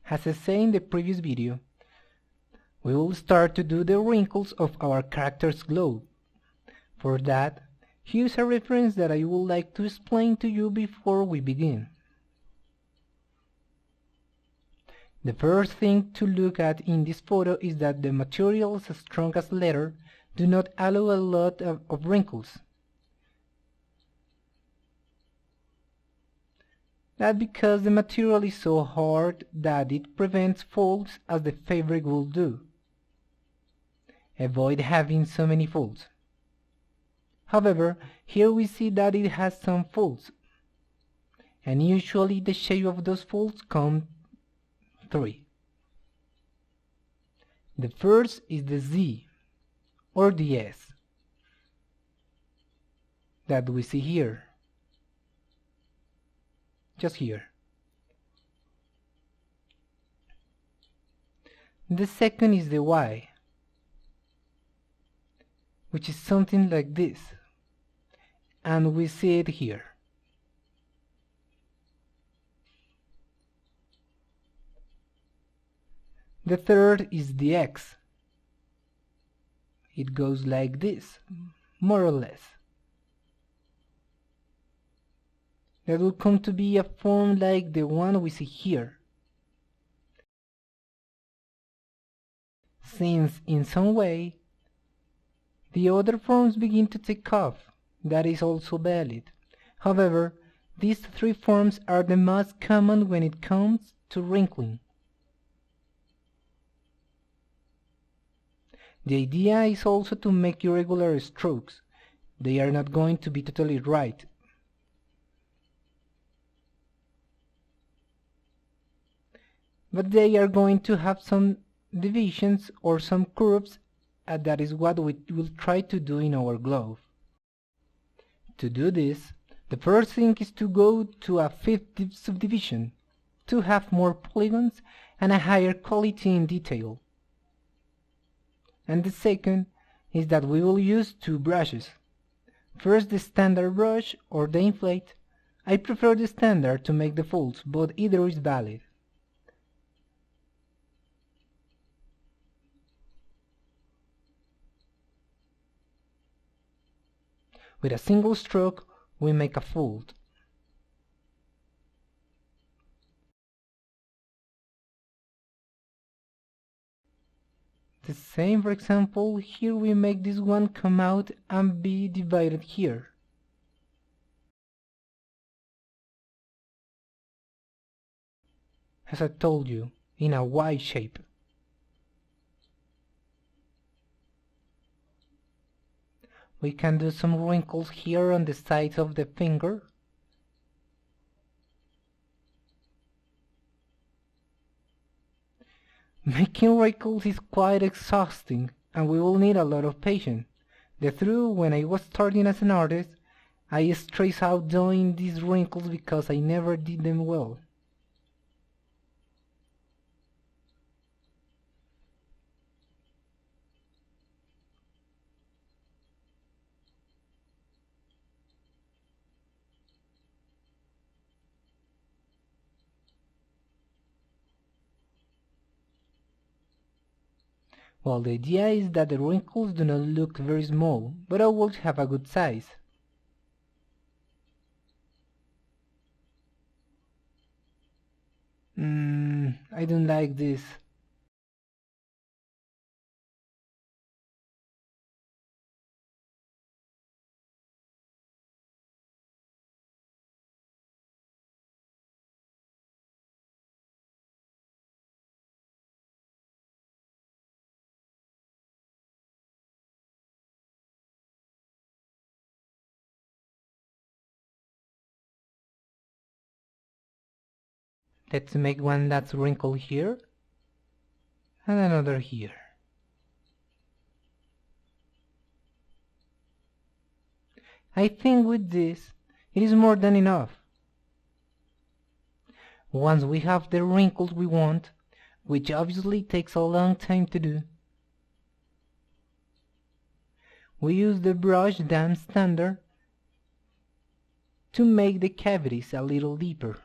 As I said in the previous video, we will start to do the wrinkles of our character's globe. For that, here's a reference that I would like to explain to you before we begin. The first thing to look at in this photo is that the materials as strong as leather do not allow a lot of wrinkles. That's because the material is so hard that it prevents folds as the fabric will do. Avoid having so many folds. However, here we see that it has some folds, and usually the shape of those folds come three. The first is the Z or the S that we see here, just here. The second is the Y, which is something like this, and we see it here. The third is the X. It goes like this, more or less. That will come to be a form like the one we see here. Since in some way the other forms begin to take off, that is also valid. However, these three forms are the most common when it comes to wrinkling. The idea is also to make irregular strokes. They are not going to be totally right. But they are going to have some divisions or some curves, and that is what we will try to do in our globe. To do this, the first thing is to go to a fifth subdivision, to have more polygons and a higher quality in detail. And the second is that we will use two brushes. First, the standard brush or the inflate. I prefer the standard to make the folds, but either is valid. With a single stroke, we make a fold. The same, for example, here we make this one come out and be divided here. As I told you, in a Y shape. We can do some wrinkles here on the sides of the finger. Making wrinkles is quite exhausting, and we will need a lot of patience. The truth, when I was starting as an artist, I stressed out doing these wrinkles because I never did them well. Well, the idea is that the wrinkles do not look very small, but always have a good size. I don't like this. Let's make one that's wrinkled here, and another here. I think with this, it is more than enough. Once we have the wrinkles we want, which obviously takes a long time to do, we use the brush dam standard to make the cavities a little deeper.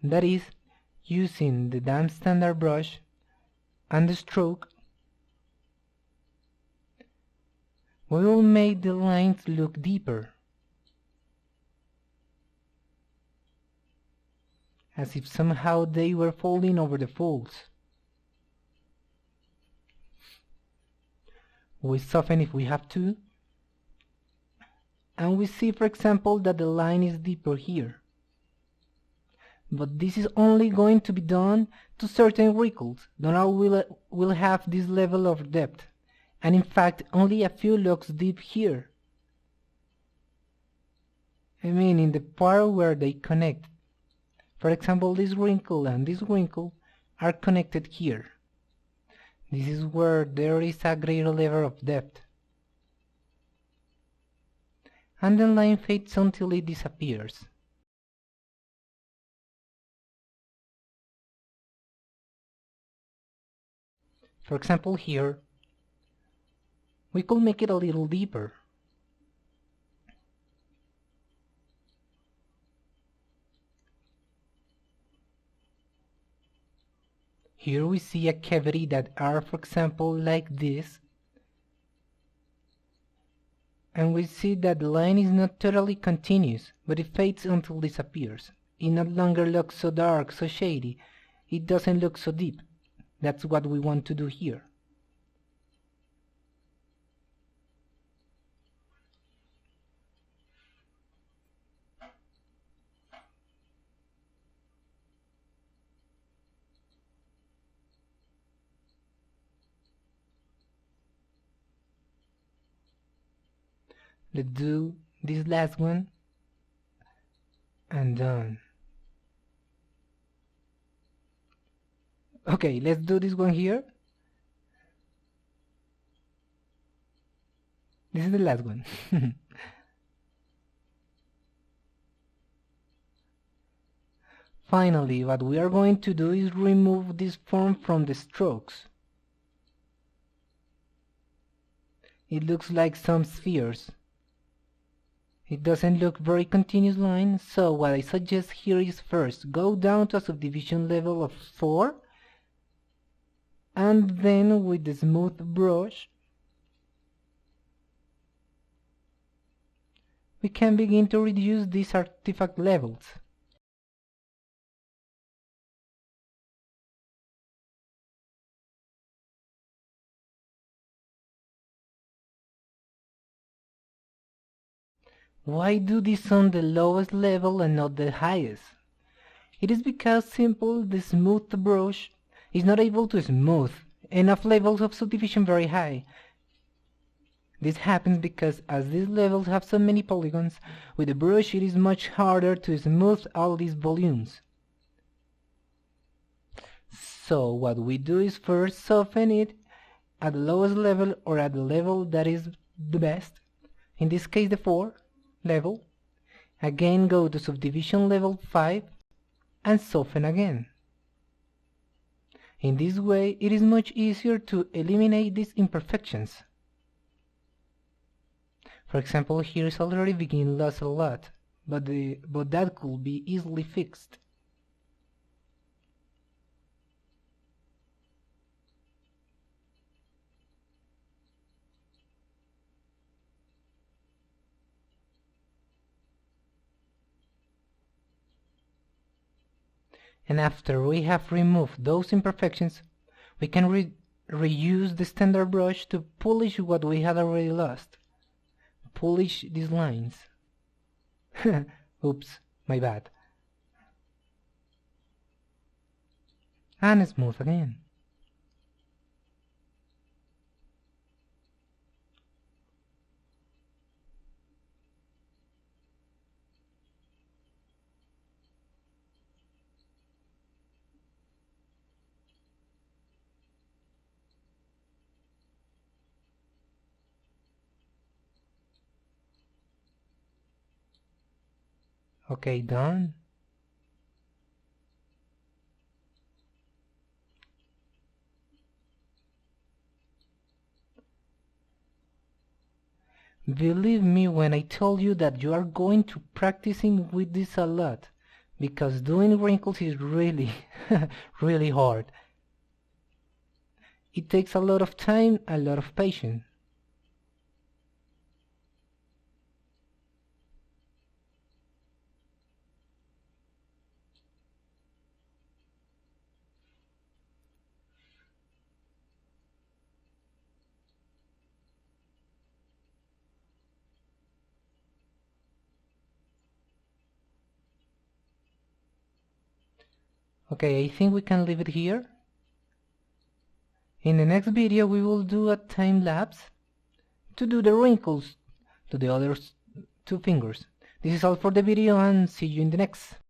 That is, using the damp standard brush and the stroke, we will make the lines look deeper, as if somehow they were falling over the folds. We soften if we have to, and we see, for example, that the line is deeper here. But this is only going to be done to certain wrinkles. Not all will have this level of depth, and in fact only a few looks deep here. I mean in the part where they connect. For example, this wrinkle and this wrinkle are connected here. This is where there is a greater level of depth. And the line fades until it disappears. For example, here, we could make it a little deeper. Here we see a cavity that are, for example, like this. And we see that the line is not totally continuous, but it fades until it disappears. It no longer looks so dark, so shady. It doesn't look so deep. That's what we want to do here. Let's do this last one and done. Okay, let's do this one here. This is the last one. Finally, what we are going to do is remove this form from the strokes. It looks like some spheres. It doesn't look very continuous line, so what I suggest here is first go down to a subdivision level of 4, and then with the smooth brush we can begin to reduce these artifact levels. Why do this on the lowest level and not the highest? It is because the smooth brush is not able to smooth enough levels of subdivision very high. This happens because as these levels have so many polygons, with the brush it is much harder to smooth all these volumes. So what we do is first soften it at the lowest level or at the level that is the best, in this case the 4 level, again go to subdivision level 5 and soften again. In this way it is much easier to eliminate these imperfections. For example, here is already beginning lost a lot, but that could be easily fixed. And after we have removed those imperfections, we can reuse the standard brush to polish what we had already lost. Polish these lines. Oops, my bad. And smooth again. Okay, done. Believe me when I tell you that you are going to practicing with this a lot, because doing wrinkles is really really hard. It takes a lot of time, a lot of patience. Okay, I think we can leave it here. In the next video we will do a time lapse to do the wrinkles to the other two fingers. This is all for the video, and see you in the next.